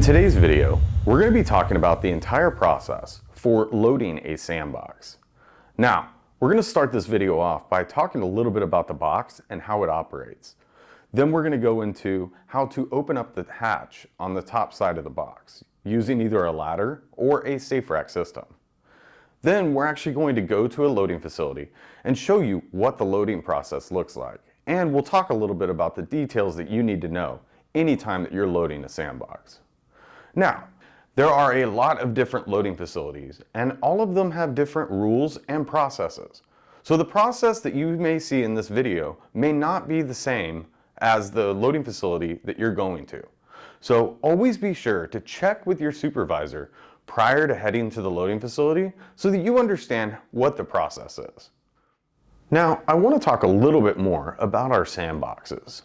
In today's video, we're going to be talking about the entire process for loading a SandBox. Now, we're going to start this video off by talking a little bit about the box and how it operates. Then we're going to go into how to open up the hatch on the top side of the box using either a ladder or a saferack system. Then we're actually going to go to a loading facility and show you what the loading process looks like. And we'll talk a little bit about the details that you need to know anytime that you're loading a SandBox. Now, there are a lot of different loading facilities, and all of them have different rules and processes. So the process that you may see in this video may not be the same as the loading facility that you're going to. So always be sure to check with your supervisor prior to heading to the loading facility so that you understand what the process is. Now, I want to talk a little bit more about our SandBoxes.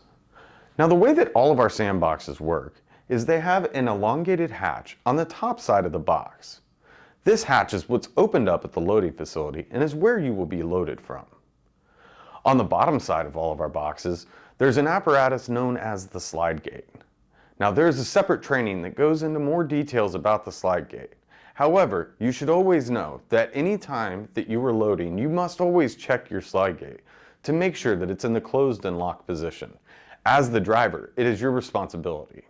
Now, the way that all of our SandBoxes work is they have an elongated hatch on the top side of the box. This hatch is what's opened up at the loading facility and is where you will be loaded from. On the bottom side of all of our boxes, there's an apparatus known as the slide gate. Now, there's a separate training that goes into more details about the slide gate. However, you should always know that any time that you are loading, you must always check your slide gate to make sure that it's in the closed and locked position. As the driver, it is your responsibility.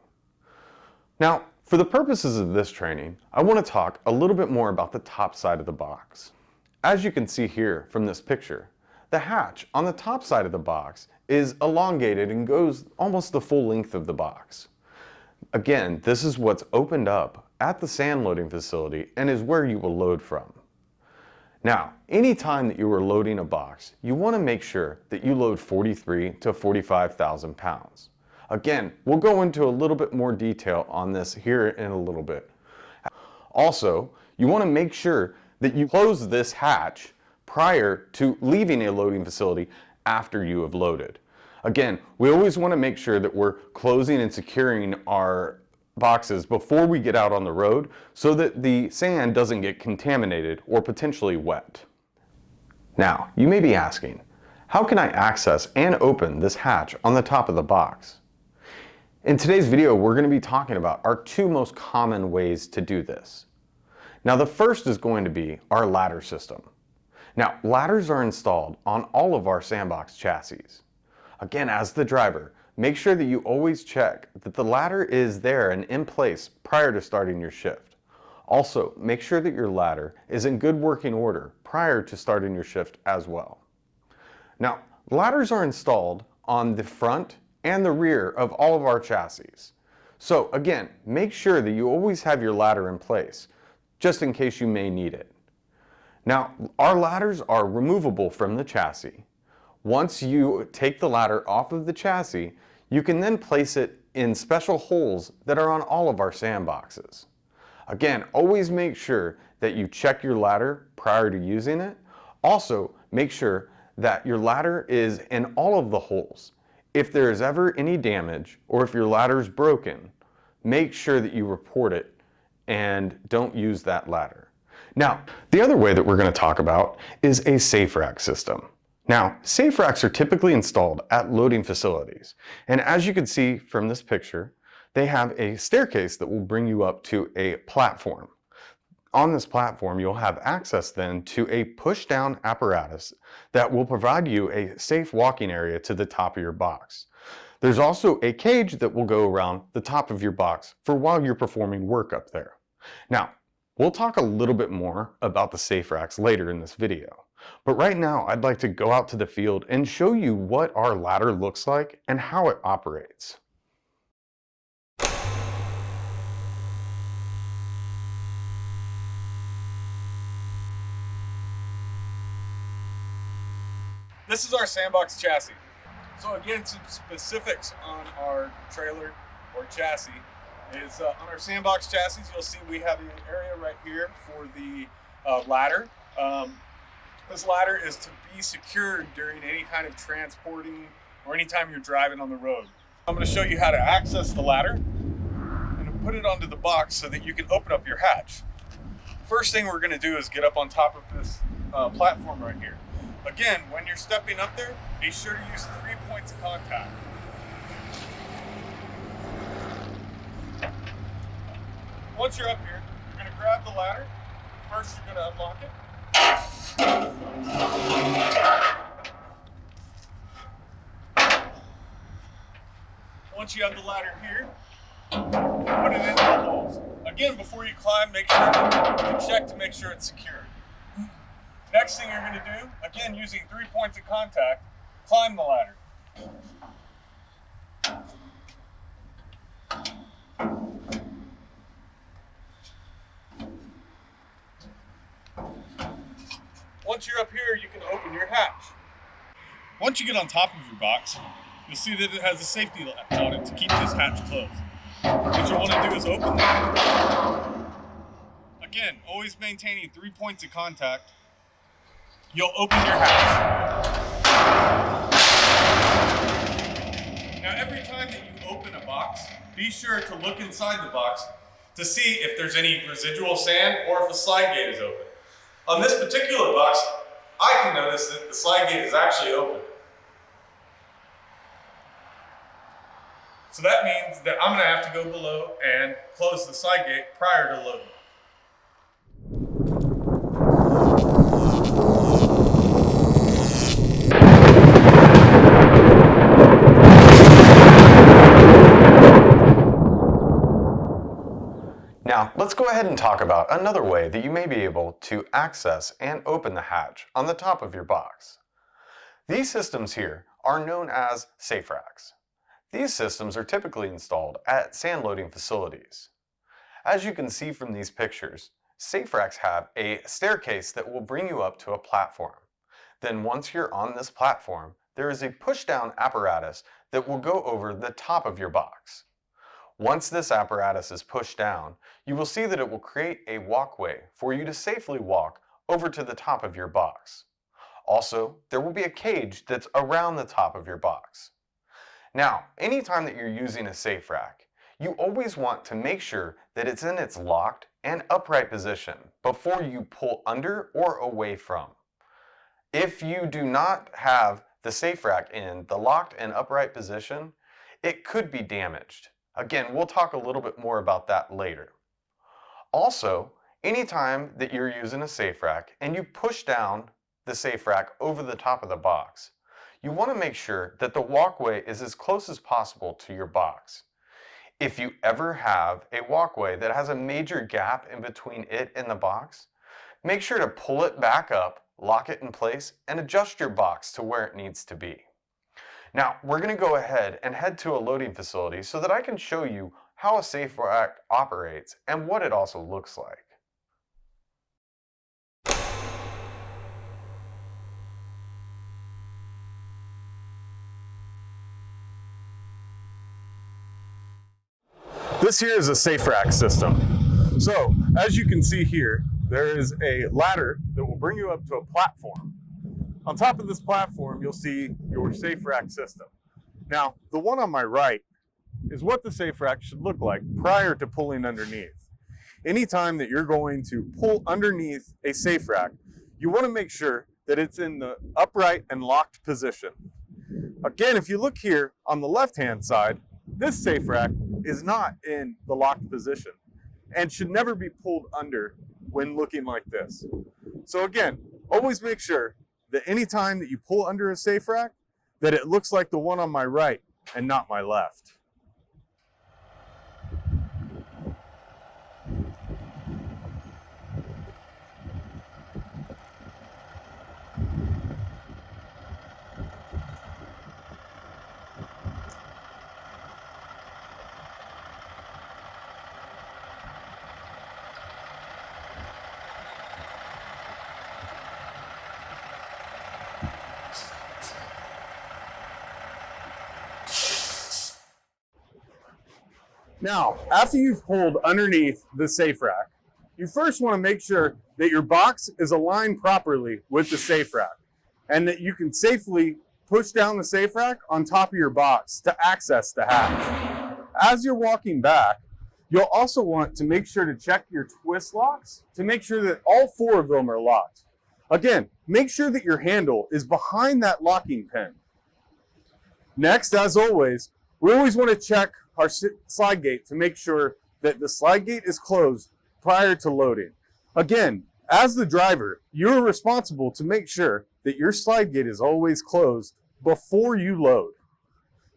Now, for the purposes of this training, I want to talk a little bit more about the top side of the box. As you can see here from this picture, the hatch on the top side of the box is elongated and goes almost the full length of the box. Again, this is what's opened up at the sand loading facility and is where you will load from. Now, anytime that you are loading a box, you want to make sure that you load 43,000 to 45,000 pounds. Again, we'll go into a little bit more detail on this here in a little bit. Also, you want to make sure that you close this hatch prior to leaving a loading facility after you have loaded. Again, we always want to make sure that we're closing and securing our boxes before we get out on the road so that the sand doesn't get contaminated or potentially wet. Now, you may be asking, how can I access and open this hatch on the top of the box? In today's video, we're going to be talking about our two most common ways to do this. Now, the first is going to be our ladder system. Now, ladders are installed on all of our SandBox chassis. Again, as the driver, make sure that you always check that the ladder is there and in place prior to starting your shift. Also, make sure that your ladder is in good working order prior to starting your shift as well. Now, ladders are installed on the front and the rear of all of our chassis. So again, make sure that you always have your ladder in place, just in case you may need it. Now, our ladders are removable from the chassis. Once you take the ladder off of the chassis, you can then place it in special holes that are on all of our SandBoxes. Again, always make sure that you check your ladder prior to using it. Also, make sure that your ladder is in all of the holes. If there is ever any damage or if your ladder is broken, make sure that you report it and don't use that ladder. Now, the other way that we're going to talk about is a saferack system. Now, saferacks are typically installed at loading facilities. And as you can see from this picture, they have a staircase that will bring you up to a platform. On this platform, you'll have access then to a push-down apparatus that will provide you a safe walking area to the top of your box. There's also a cage that will go around the top of your box for while you're performing work up there. Now, we'll talk a little bit more about the saferacks later in this video. But right now, I'd like to go out to the field and show you what our ladder looks like and how it operates. This is our SandBox chassis. So again, some specifics on our trailer or chassis is on our SandBox chassis, you'll see we have an area right here for the ladder. This ladder is to be secured during any kind of transporting or anytime you're driving on the road. I'm going to show you how to access the ladder and put it onto the box so that you can open up your hatch. First thing we're going to do is get up on top of this platform right here. Again, when you're stepping up there, be sure to use 3 points of contact. Once you're up here, you're going to grab the ladder. First, you're going to unlock it. Once you have the ladder here, put it into the holes. Again, before you climb, make sure you check to make sure it's secure. Next thing you're going to do, again using 3 points of contact, climb the ladder. Once you're up here, you can open your hatch. Once you get on top of your box, you'll see that it has a safety latch on it to keep this hatch closed. What you want to do is open that. Again, always maintaining 3 points of contact. You'll open your hatch. Now every time that you open a box, be sure to look inside the box to see if there's any residual sand or if the slide gate is open. On this particular box, I can notice that the slide gate is actually open. So that means that I'm going to have to go below and close the slide gate prior to loading. Now, let's go ahead and talk about another way that you may be able to access and open the hatch on the top of your box. These systems here are known as saferacks. These systems are typically installed at sand loading facilities. As you can see from these pictures, saferacks have a staircase that will bring you up to a platform. Then once you're on this platform, there is a push-down apparatus that will go over the top of your box. Once this apparatus is pushed down, you will see that it will create a walkway for you to safely walk over to the top of your box. Also, there will be a cage that's around the top of your box. Now, anytime that you're using a saferack, you always want to make sure that it's in its locked and upright position before you pull under or away from. If you do not have the saferack in the locked and upright position, it could be damaged. Again, we'll talk a little bit more about that later. Also, anytime that you're using a saferack and you push down the saferack over the top of the box, you want to make sure that the walkway is as close as possible to your box. If you ever have a walkway that has a major gap in between it and the box, make sure to pull it back up, lock it in place, and adjust your box to where it needs to be. Now, we're going to go ahead and head to a loading facility so that I can show you how a saferack operates and what it also looks like. This here is a saferack system. So, as you can see here, there is a ladder that will bring you up to a platform. On top of this platform, you'll see your saferack system. Now, the one on my right is what the saferack should look like prior to pulling underneath. Anytime that you're going to pull underneath a saferack, you want to make sure that it's in the upright and locked position. Again, if you look here on the left-hand side, this saferack is not in the locked position and should never be pulled under when looking like this. So again, always make sure that anytime that you pull under a saferack, that it looks like the one on my right and not my left. Now, after you've pulled underneath the saferack, you first want to make sure that your box is aligned properly with the saferack and that you can safely push down the saferack on top of your box to access the hatch. As you're walking back, you'll also want to make sure to check your twist locks to make sure that all 4 of them are locked. Again, make sure that your handle is behind that locking pin. Next, as always, we always want to check our slide gate to make sure that the slide gate is closed prior to loading. Again, as the driver, you're responsible to make sure that your slide gate is always closed before you load.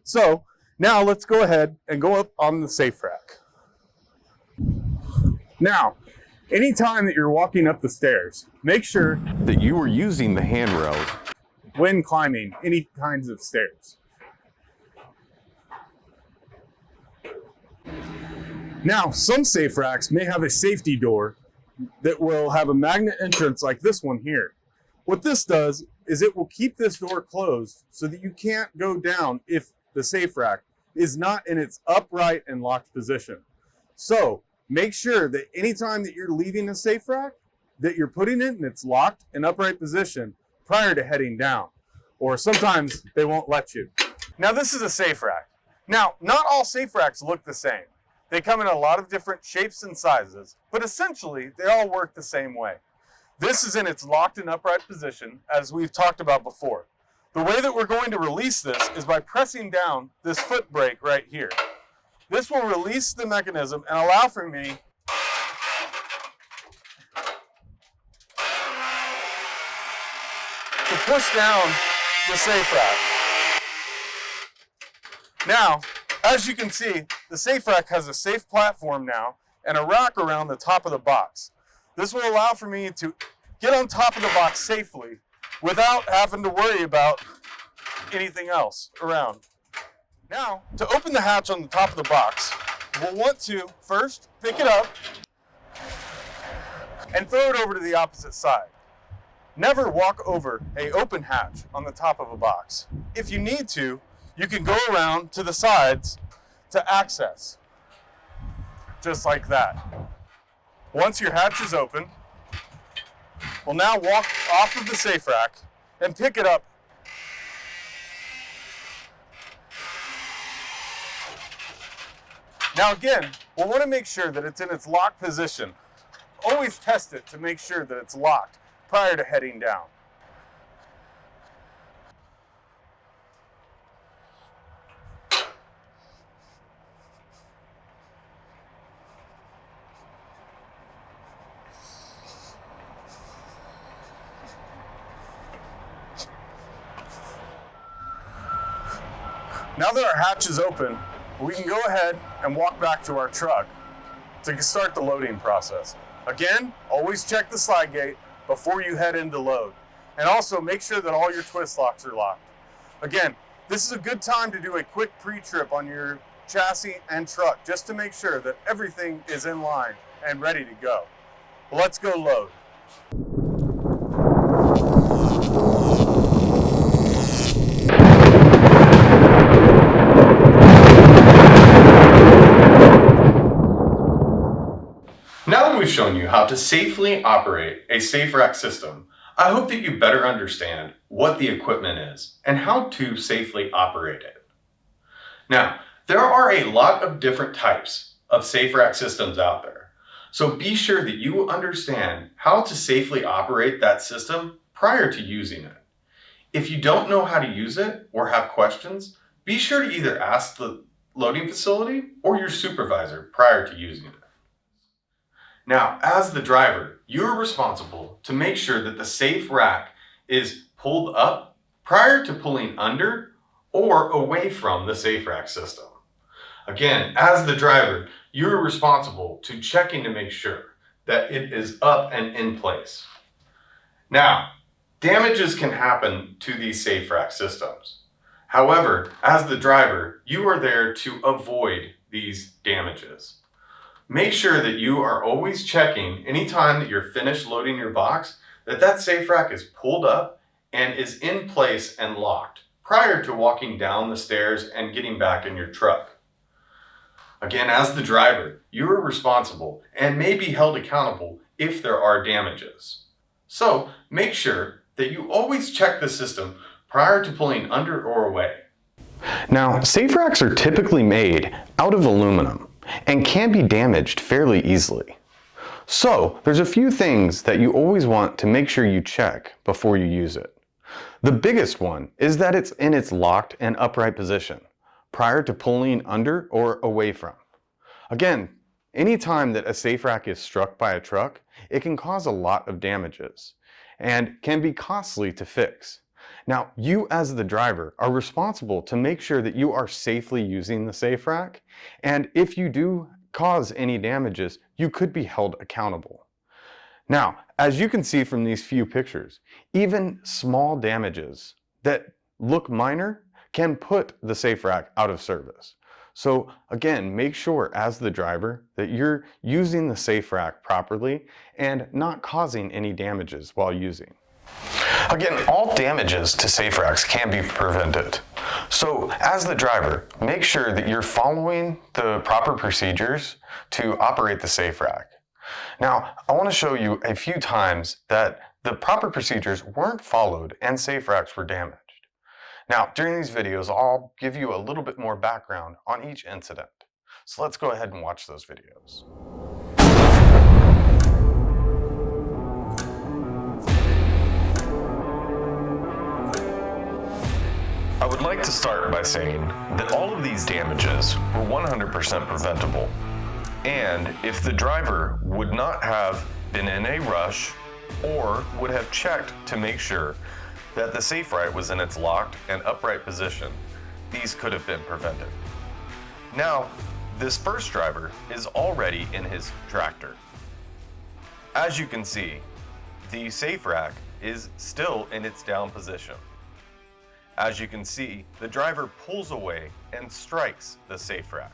So now let's go ahead and go up on the safe rack. Now, anytime that you're walking up the stairs, make sure that you are using the handrails when climbing any kinds of stairs. Now, some safe racks may have a safety door that will have a magnet entrance like this one here. What this does is it will keep this door closed so that you can't go down if the safe rack is not in its upright and locked position. So make sure that anytime that you're leaving a safe rack, that you're putting it in its locked and upright position prior to heading down, or sometimes they won't let you. Now this is a safe rack. Now, not all safe racks look the same. They come in a lot of different shapes and sizes, but essentially they all work the same way. This is in its locked and upright position, as we've talked about before. The way that we're going to release this is by pressing down this foot brake right here. This will release the mechanism and allow for me to push down the safe rack. Now, as you can see, the safe rack has a safe platform now and a rack around the top of the box. This will allow for me to get on top of the box safely without having to worry about anything else around. Now, to open the hatch on the top of the box, we'll want to first pick it up and throw it over to the opposite side. Never walk over an open hatch on the top of a box. If you need to, you can go around to the sides to access, just like that. Once your hatch is open, we'll now walk off of the safe rack and pick it up. Now again, we'll want to make sure that it's in its locked position. Always test it to make sure that it's locked prior to heading down. Now that our hatch is open, we can go ahead and walk back to our truck to start the loading process. Again, always check the slide gate before you head into load. And also make sure that all your twist locks are locked. Again, this is a good time to do a quick pre-trip on your chassis and truck just to make sure that everything is in line and ready to go. Let's go load. Now that we've shown you how to safely operate a safe rack system, I hope that you better understand what the equipment is and how to safely operate it. Now, there are a lot of different types of safe rack systems out there, so be sure that you understand how to safely operate that system prior to using it. If you don't know how to use it or have questions, be sure to either ask the loading facility or your supervisor prior to using it. Now, as the driver, you're responsible to make sure that the safe rack is pulled up prior to pulling under or away from the safe rack system. Again, as the driver, you're responsible to checking to make sure that it is up and in place. Now, damages can happen to these safe rack systems. However, as the driver, you are there to avoid these damages. Make sure that you are always checking anytime that you're finished loading your box that that safe rack is pulled up and is in place and locked prior to walking down the stairs and getting back in your truck. Again, as the driver, you are responsible and may be held accountable if there are damages. So make sure that you always check the system prior to pulling under or away. Now, safe racks are typically made out of aluminum and can be damaged fairly easily. So there's a few things that you always want to make sure you check before you use it. The biggest one is that it's in its locked and upright position prior to pulling under or away from. Again, Anytime that a safe rack is struck by a truck, it can cause a lot of damages and can be costly to fix. Now, you as the driver are responsible to make sure that you are safely using the safe rack, and if you do cause any damages, you could be held accountable. Now, as you can see from these few pictures, even small damages that look minor can put the safe rack out of service. So again, make sure as the driver that you're using the safe rack properly and not causing any damages while using. Again, all damages to safe racks can be prevented. So as the driver, make sure that you're following the proper procedures to operate the safe rack. Now, I want to show you a few times that the proper procedures weren't followed and safe racks were damaged. Now, during these videos, I'll give you a little bit more background on each incident. So let's go ahead and watch those videos. I would like to start by saying that all of these damages were 100% preventable. And if the driver would not have been in a rush or would have checked to make sure that the safe rack was in its locked and upright position, these could have been prevented. Now, this first driver is already in his tractor. As you can see, the safe rack is still in its down position. As you can see, the driver pulls away and strikes the safe rack.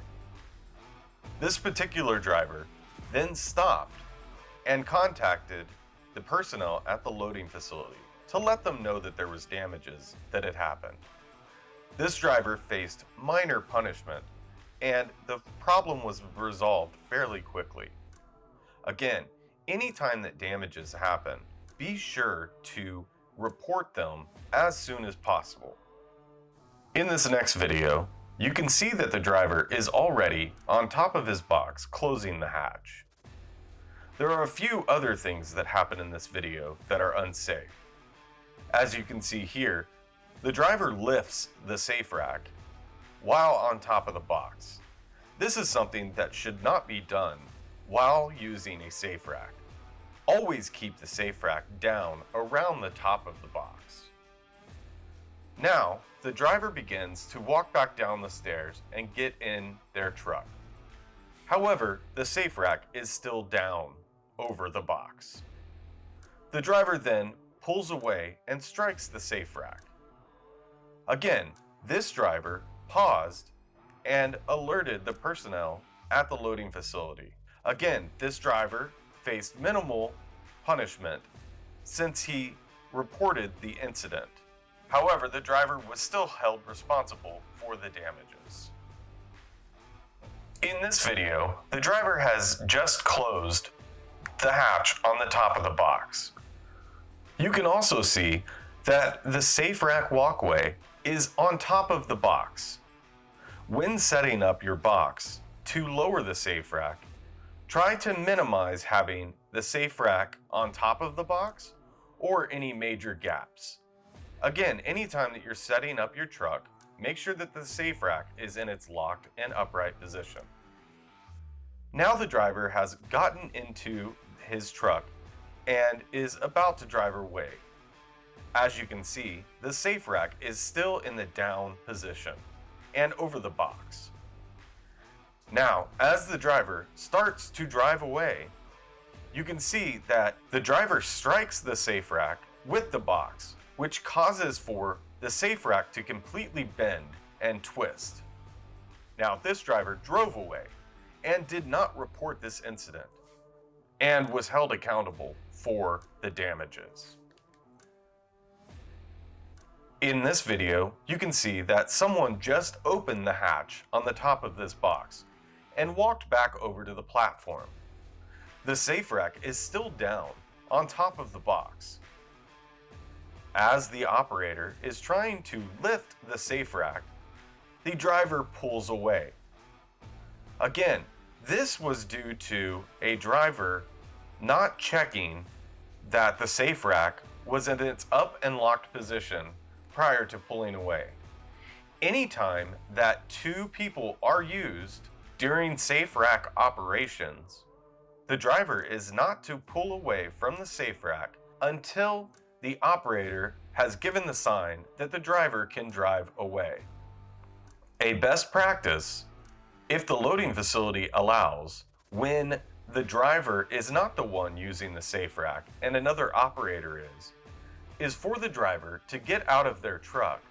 This particular driver then stopped and contacted the personnel at the loading facility to let them know that there was damages that had happened. This driver faced minor punishment and the problem was resolved fairly quickly. Again, anytime that damages happen, be sure to report them as soon as possible. In this next video, you can see that the driver is already on top of his box closing the hatch. There are a few other things that happen in this video that are unsafe. As you can see here, the driver lifts the safe rack while on top of the box. This is something that should not be done while using a safe rack. Always keep the safe rack down around the top of the box. Now, the driver begins to walk back down the stairs and get in their truck. However, the safe rack is still down over the box. The driver then pulls away and strikes the safe rack. Again, this driver paused and alerted the personnel at the loading facility. Again, this driver faced minimal punishment since he reported the incident. However, the driver was still held responsible for the damages. In this video, the driver has just closed the hatch on the top of the box. You can also see that the safe rack walkway is on top of the box. When setting up your box to lower the safe rack, try to minimize having the safe rack on top of the box or any major gaps. Again, anytime that you're setting up your truck, make sure that the safe rack is in its locked and upright position. Now the driver has gotten into his truck and is about to drive away. As you can see, the safe rack is still in the down position and over the box. Now, as the driver starts to drive away, you can see that the driver strikes the safe rack with the box, which causes for the safe rack to completely bend and twist. Now, this driver drove away and did not report this incident and was held accountable for the damages. In this video, you can see that someone just opened the hatch on the top of this box and walked back over to the platform. The safe rack is still down on top of the box. As the operator is trying to lift the safe rack, the driver pulls away. Again, this was due to a driver not checking that the safe rack was in its up and locked position prior to pulling away. Anytime that two people are used During safe rack operations, the driver is not to pull away from the safe rack until the operator has given the sign that the driver can drive away. A best practice, if the loading facility allows, when the driver is not the one using the safe rack and another operator is for the driver to get out of their truck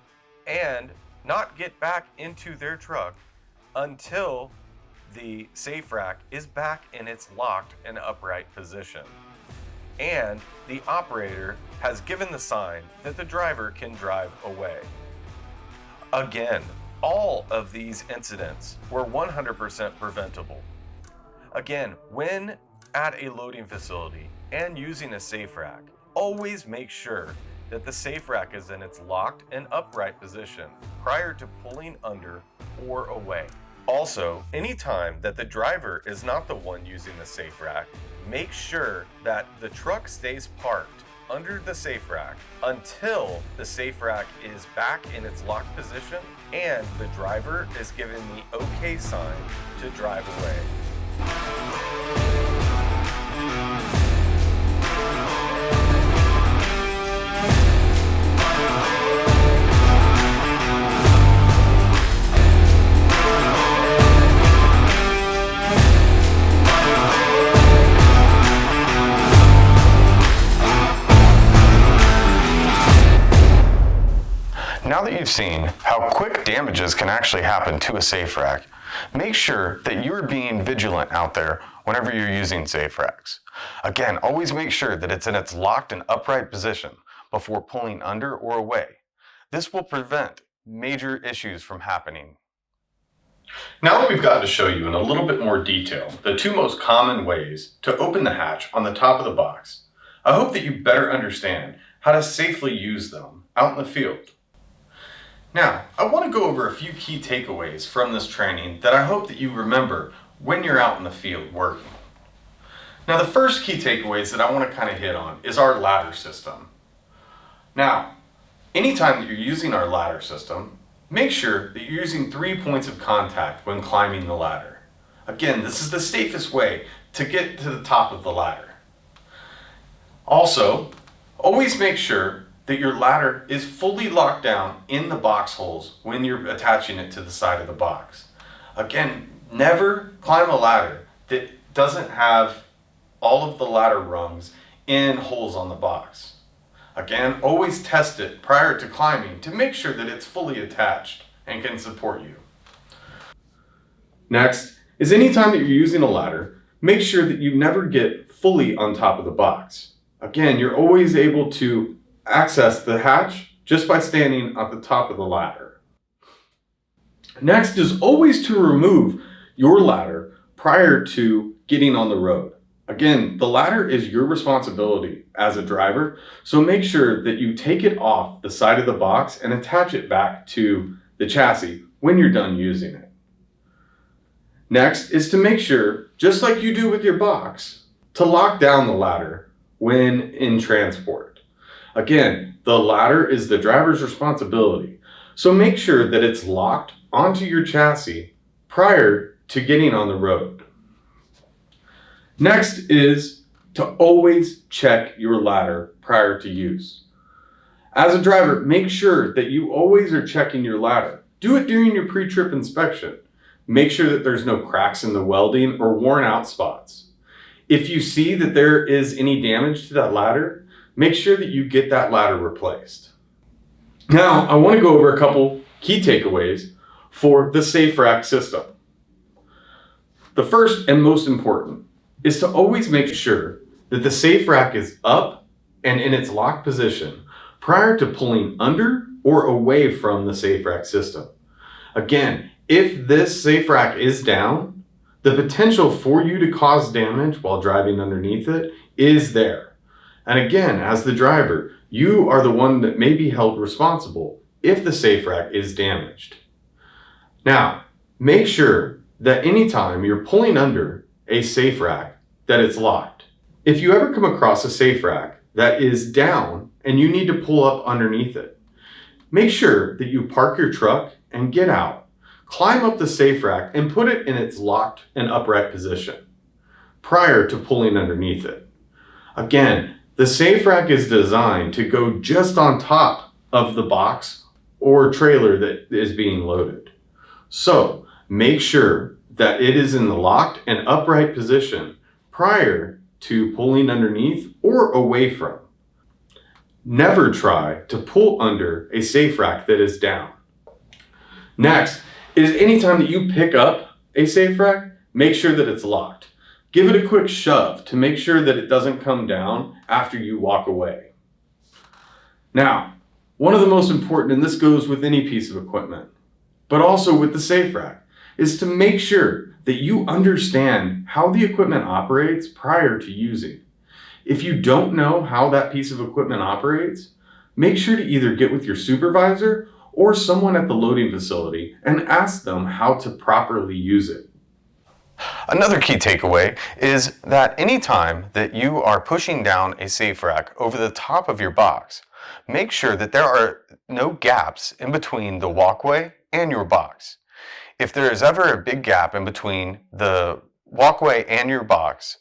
and not get back into their truck until the safe rack is back in its locked and upright position, and the operator has given the sign that the driver can drive away. Again, all of these incidents were 100% preventable. Again, when at a loading facility and using a safe rack, always make sure that the safe rack is in its locked and upright position prior to pulling under or away. Also, anytime that the driver is not the one using the safe rack, make sure that the truck stays parked under the safe rack until the safe rack is back in its locked position and the driver is given the OK sign to drive away. Now that you've seen how quick damages can actually happen to a safe rack, make sure that you're being vigilant out there whenever you're using safe racks. Again, always make sure that it's in its locked and upright position before pulling under or away. This will prevent major issues from happening. Now that we've gotten to show you in a little bit more detail the two most common ways to open the hatch on the top of the box, I hope that you better understand how to safely use them out in the field. Now, I want to go over a few key takeaways from this training that I hope that you remember when you're out in the field working. Now, the first key takeaways that I want to kind of hit on is our ladder system. Now, anytime that you're using our ladder system, make sure that you're using 3 points of contact when climbing the ladder. Again, this is the safest way to get to the top of the ladder. Also, always make sure that your ladder is fully locked down in the box holes when you're attaching it to the side of the box. Again, never climb a ladder that doesn't have all of the ladder rungs in holes on the box. Again, always test it prior to climbing to make sure that it's fully attached and can support you. Next is anytime that you're using a ladder, make sure that you never get fully on top of the box. Again, you're always able to access the hatch just by standing at the top of the ladder. Next is always to remove your ladder prior to getting on the road. Again, the ladder is your responsibility as a driver, so make sure that you take it off the side of the box and attach it back to the chassis when you're done using it. Next is to make sure, just like you do with your box, to lock down the ladder when in transport. Again, the ladder is the driver's responsibility, so make sure that it's locked onto your chassis prior to getting on the road. Next is to always check your ladder prior to use. As a driver, make sure that you always are checking your ladder. Do it during your pre-trip inspection. Make sure that there's no cracks in the welding or worn out spots. If you see that there is any damage to that ladder, make sure that you get that ladder replaced. Now, I want to go over a couple key takeaways for the safe rack system. The first and most important is to always make sure that the safe rack is up and in its locked position prior to pulling under or away from the safe rack system. Again, if this safe rack is down, the potential for you to cause damage while driving underneath it is there. And again, as the driver, you are the one that may be held responsible if the safe rack is damaged. Now, make sure that anytime you're pulling under a safe rack, that it's locked. If you ever come across a safe rack that is down and you need to pull up underneath it, make sure that you park your truck and get out, climb up the safe rack and put it in its locked and upright position prior to pulling underneath it. Again, the safe rack is designed to go just on top of the box or trailer that is being loaded. So make sure that it is in the locked and upright position prior to pulling underneath or away from. Never try to pull under a safe rack that is down. Next is anytime that you pick up a safe rack, make sure that it's locked. Give it a quick shove to make sure that it doesn't come down after you walk away. Now, one of the most important, and this goes with any piece of equipment, but also with the safe rack, is to make sure that you understand how the equipment operates prior to using. If you don't know how that piece of equipment operates, make sure to either get with your supervisor or someone at the loading facility and ask them how to properly use it. Another key takeaway is that anytime that you are pushing down a safe rack over the top of your box, make sure that there are no gaps in between the walkway and your box. If there is ever a big gap in between the walkway and your box,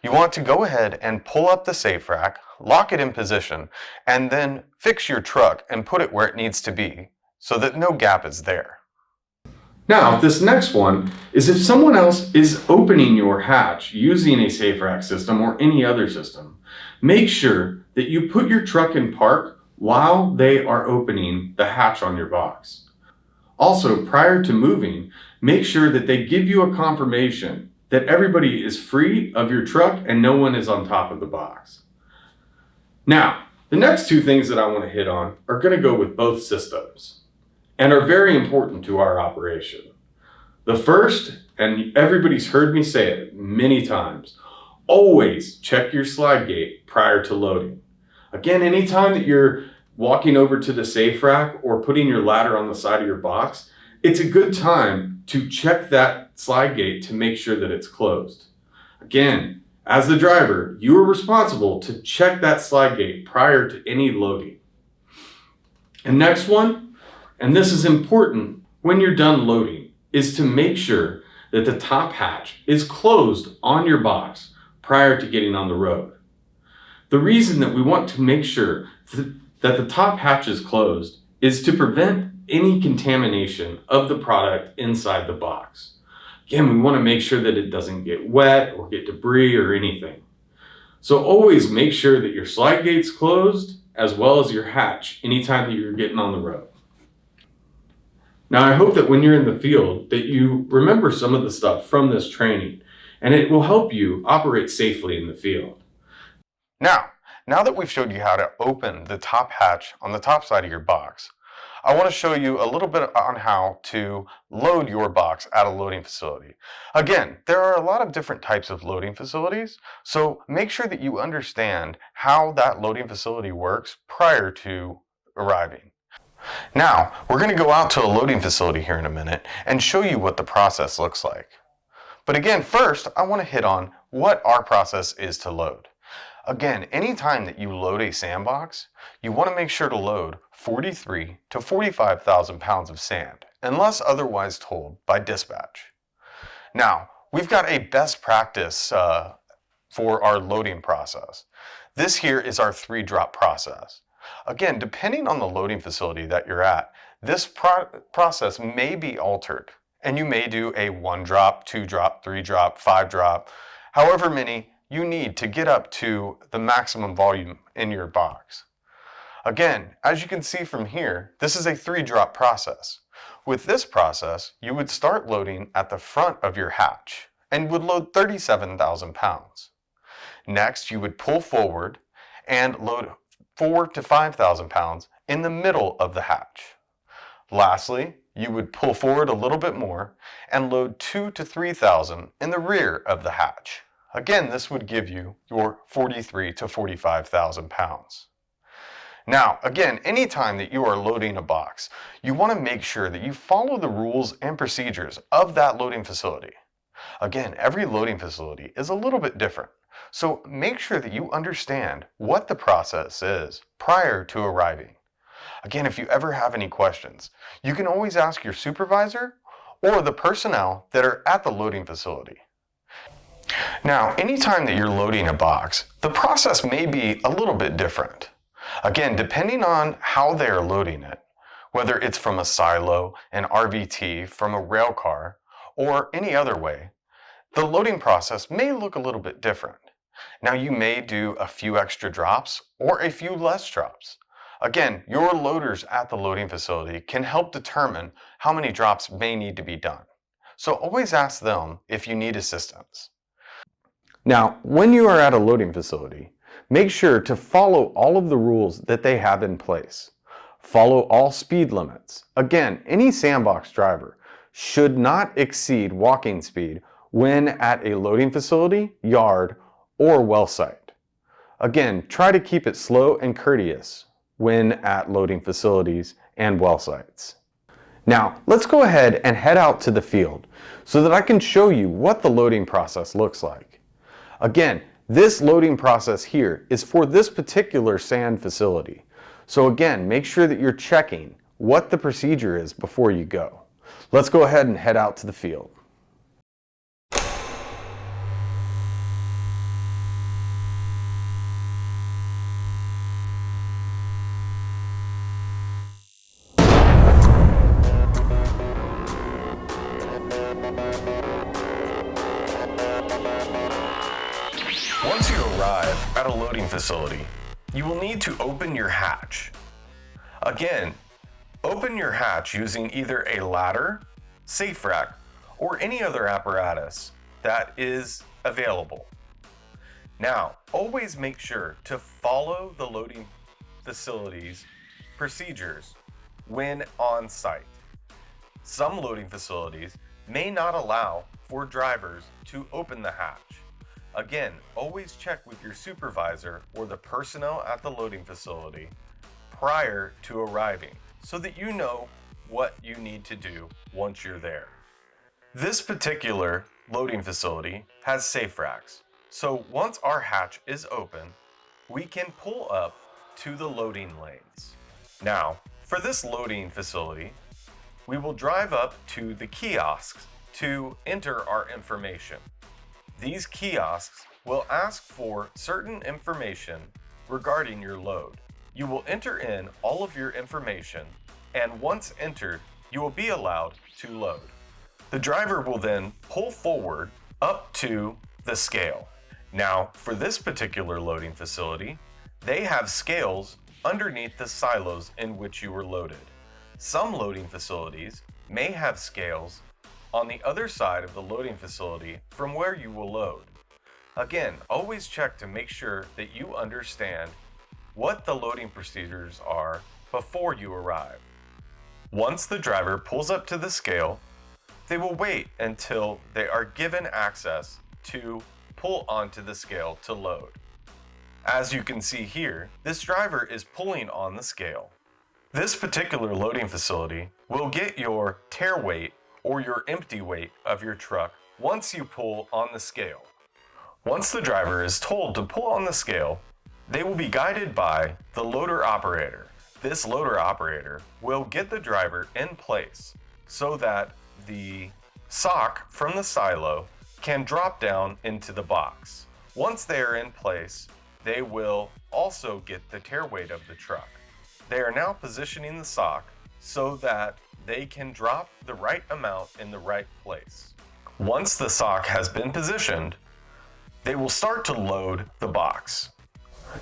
you want to go ahead and pull up the safe rack, lock it in position, and then fix your truck and put it where it needs to be so that no gap is there. Now, this next one is if someone else is opening your hatch using a safe rack system or any other system, make sure that you put your truck in park while they are opening the hatch on your box. Also, prior to moving, make sure that they give you a confirmation that everybody is free of your truck and no one is on top of the box. Now, the next two things that I want to hit on are going to go with both systems and are very important to our operation. The first, and everybody's heard me say it many times, always check your slide gate prior to loading. Again, anytime that you're walking over to the safe rack or putting your ladder on the side of your box, it's a good time to check that slide gate to make sure that it's closed. Again, as the driver, you are responsible to check that slide gate prior to any loading. And next one, and this is important when you're done loading, is to make sure that the top hatch is closed on your box prior to getting on the road. The reason that we want to make sure that the top hatch is closed is to prevent any contamination of the product inside the box. Again, we want to make sure that it doesn't get wet or get debris or anything. So always make sure that your slide gate's closed as well as your hatch anytime that you're getting on the road. Now, I hope that when you're in the field that you remember some of the stuff from this training and it will help you operate safely in the field. Now that we've showed you how to open the top hatch on the top side of your box, I want to show you a little bit on how to load your box at a loading facility. Again, there are a lot of different types of loading facilities, so make sure that you understand how that loading facility works prior to arriving. Now, we're going to go out to a loading facility here in a minute and show you what the process looks like. But again, first, I want to hit on what our process is to load. Again, anytime that you load a SandBox, you want to make sure to load 43 to 45,000 pounds of sand, unless otherwise told by dispatch. Now, we've got a best practice for our loading process. This here is our 3-drop process. Again, depending on the loading facility that you're at, this process may be altered, and you may do a 1-drop, 2-drop, 3-drop, 5-drop, however many you need to get up to the maximum volume in your box. Again, as you can see from here, this is a 3-drop process. With this process, you would start loading at the front of your hatch and would load 37,000 pounds. Next, you would pull forward and load 4,000 to 5,000 pounds in the middle of the hatch. Lastly, you would pull forward a little bit more and load 2,000 to 3,000 in the rear of the hatch. Again, this would give you your 43,000 to 45,000 pounds. Now, again, anytime that you are loading a box, you want to make sure that you follow the rules and procedures of that loading facility. Again, every loading facility is a little bit different, so make sure that you understand what the process is prior to arriving. Again, if you ever have any questions, you can always ask your supervisor or the personnel that are at the loading facility. Now, anytime that you're loading a box, the process may be a little bit different. Again, depending on how they're loading it, whether it's from a silo, an RVT, from a rail car, or any other way, the loading process may look a little bit different. Now, you may do a few extra drops or a few less drops. Again, your loaders at the loading facility can help determine how many drops may need to be done. So always ask them if you need assistance. Now, when you are at a loading facility, make sure to follow all of the rules that they have in place. Follow all speed limits. Again, any SandBox driver should not exceed walking speed when at a loading facility, yard, or well site. Again, try to keep it slow and courteous when at loading facilities and well sites. Now, let's go ahead and head out to the field so that I can show you what the loading process looks like. Again, this loading process here is for this particular sand facility. So again, make sure that you're checking what the procedure is before you go. Let's go ahead and head out to the field. Once you arrive at a loading facility, you will need to open your hatch. Again, open your hatch using either a ladder, saferack, or any other apparatus that is available. Now, always make sure to follow the loading facility's procedures when on site. Some loading facilities may not allow for drivers to open the hatch. Again, always check with your supervisor or the personnel at the loading facility prior to arriving so that you know what you need to do once you're there. This particular loading facility has safe racks. So once our hatch is open, we can pull up to the loading lanes. Now, for this loading facility, we will drive up to the kiosks to enter our information. These kiosks will ask for certain information regarding your load. You will enter in all of your information, and once entered, you will be allowed to load. The driver will then pull forward up to the scale. Now, for this particular loading facility, they have scales underneath the silos in which you were loaded. Some loading facilities may have scales on the other side of the loading facility from where you will load. Again, always check to make sure that you understand what the loading procedures are before you arrive. Once the driver pulls up to the scale, they will wait until they are given access to pull onto the scale to load. As you can see here, this driver is pulling on the scale. This particular loading facility will get your tare weight or your empty weight of your truck once you pull on the scale. Once the driver is told to pull on the scale, they will be guided by the loader operator. This loader operator will get the driver in place so that the sock from the silo can drop down into the box. Once they are in place, they will also get the tare weight of the truck. They are now positioning the sock so that they can drop the right amount in the right place. Once the sock has been positioned, they will start to load the box.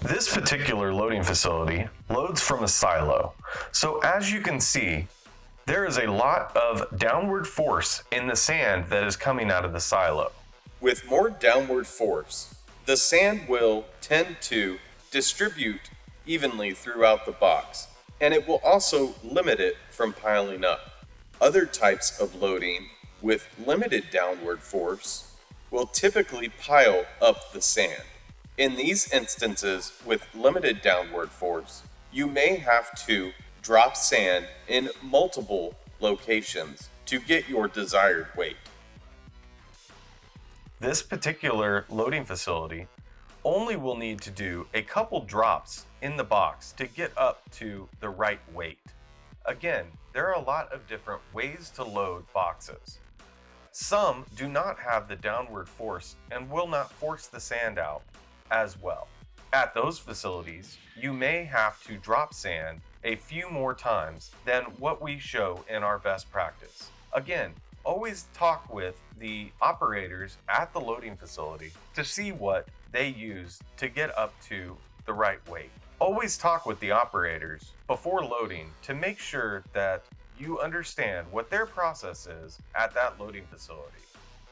This particular loading facility loads from a silo. So as you can see, there is a lot of downward force in the sand that is coming out of the silo. With more downward force, the sand will tend to distribute evenly throughout the box, and it will also limit it from piling up. Other types of loading with limited downward force will typically pile up the sand. In these instances with limited downward force, you may have to drop sand in multiple locations to get your desired weight. This particular loading facility only will need to do a couple drops in the box to get up to the right weight. Again, there are a lot of different ways to load boxes. Some do not have the downward force and will not force the sand out as well. At those facilities, you may have to drop sand a few more times than what we show in our best practice. Again, always talk with the operators at the loading facility to see what they use to get up to the right weight. Always talk with the operators before loading to make sure that you understand what their process is at that loading facility.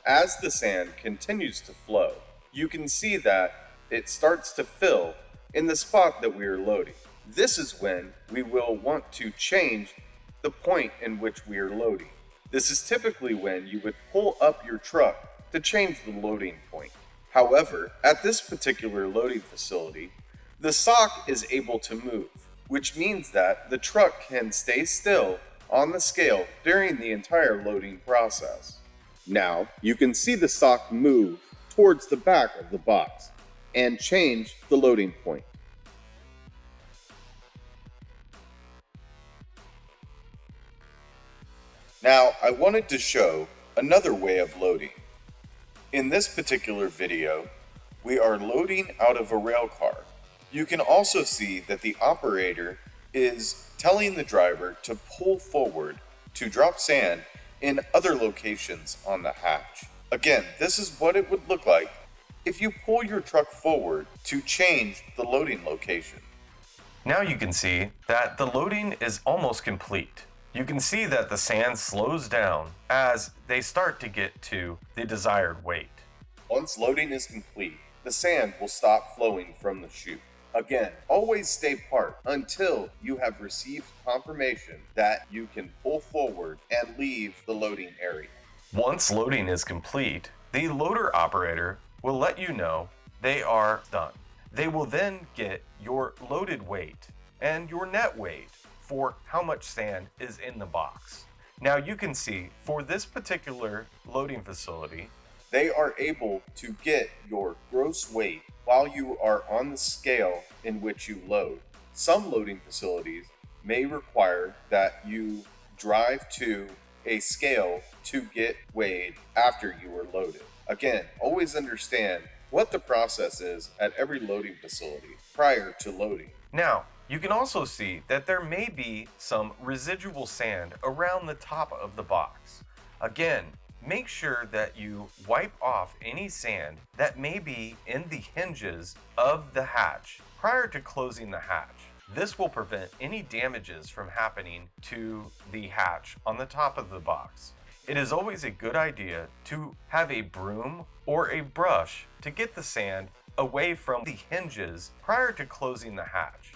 As the sand continues to flow, you can see that it starts to fill in the spot that we are loading. This is when we will want to change the point in which we are loading. This is typically when you would pull up your truck to change the loading point. However, at this particular loading facility, the sock is able to move, which means that the truck can stay still on the scale during the entire loading process. Now, you can see the sock move towards the back of the box and change the loading point. Now, I wanted to show another way of loading. In this particular video, we are loading out of a rail car. You can also see that the operator is telling the driver to pull forward to drop sand in other locations on the hatch. Again, this is what it would look like if you pull your truck forward to change the loading location. Now you can see that the loading is almost complete. You can see that the sand slows down as they start to get to the desired weight. Once loading is complete, the sand will stop flowing from the chute. Again, always stay parked until you have received confirmation that you can pull forward and leave the loading area. Once loading is complete, the loader operator will let you know they are done. They will then get your loaded weight and your net weight for how much sand is in the box. Now you can see for this particular loading facility, they are able to get your gross weight while you are on the scale in which you load. Some loading facilities may require that you drive to a scale to get weighed after you are loaded. Again, always understand what the process is at every loading facility prior to loading. Now, you can also see that there may be some residual sand around the top of the box. Again, make sure that you wipe off any sand that may be in the hinges of the hatch prior to closing the hatch. This will prevent any damages from happening to the hatch on the top of the box. It is always a good idea to have a broom or a brush to get the sand away from the hinges prior to closing the hatch.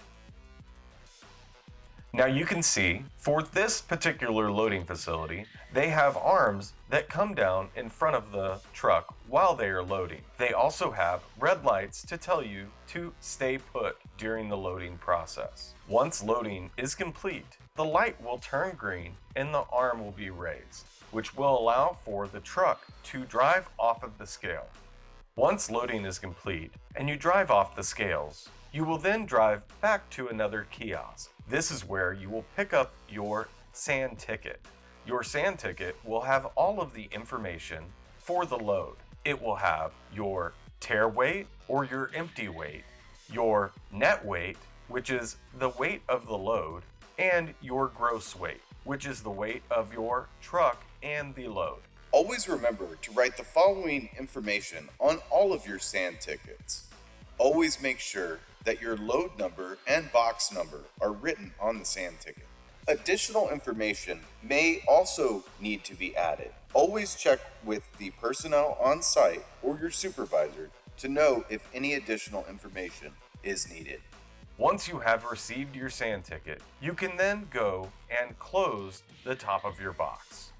Now you can see for this particular loading facility, they have arms that come down in front of the truck while they are loading. They also have red lights to tell you to stay put during the loading process. Once loading is complete, the light will turn green and the arm will be raised, which will allow for the truck to drive off of the scale. Once loading is complete and you drive off the scales, you will then drive back to another kiosk. This is where you will pick up your sand ticket. Your sand ticket will have all of the information for the load. It will have your tare weight or your empty weight, your net weight, which is the weight of the load, and your gross weight, which is the weight of your truck and the load. Always remember to write the following information on all of your sand tickets. Always make sure that your load number and box number are written on the sand ticket. Additional information may also need to be added. Always check with the personnel on site or your supervisor to know if any additional information is needed. Once you have received your sand ticket, you can then go and close the top of your box.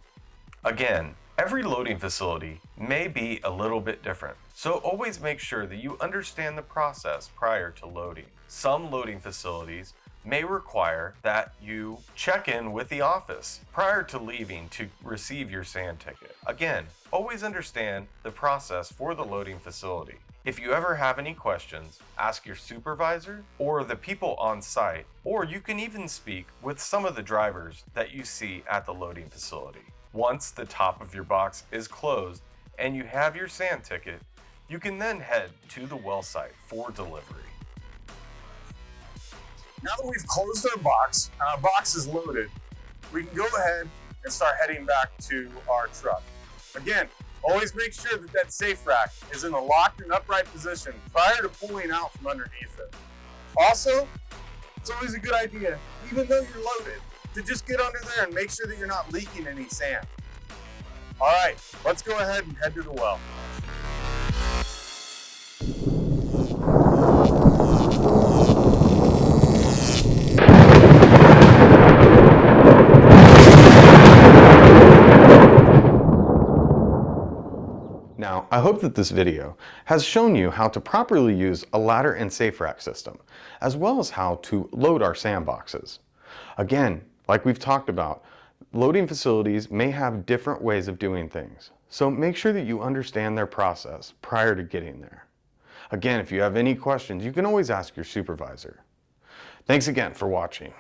Again, every loading facility may be a little bit different, so always make sure that you understand the process prior to loading. Some loading facilities may require that you check in with the office prior to leaving to receive your sand ticket. Again, always understand the process for the loading facility. If you ever have any questions, ask your supervisor or the people on site, or you can even speak with some of the drivers that you see at the loading facility. Once the top of your box is closed and you have your sand ticket, you can then head to the well site for delivery. Now that we've closed our box and our box is loaded, we can go ahead and start heading back to our truck. Again, always make sure that that safe rack is in a locked and upright position prior to pulling out from underneath it. Also, it's always a good idea, even though you're loaded, to just get under there and make sure that you're not leaking any sand. All right, let's go ahead and head to the well. Now, I hope that this video has shown you how to properly use a ladder and safe rack system, as well as how to load our sandboxes. Again, like we've talked about, loading facilities may have different ways of doing things, so make sure that you understand their process prior to getting there. Again, if you have any questions, you can always ask your supervisor. Thanks again for watching.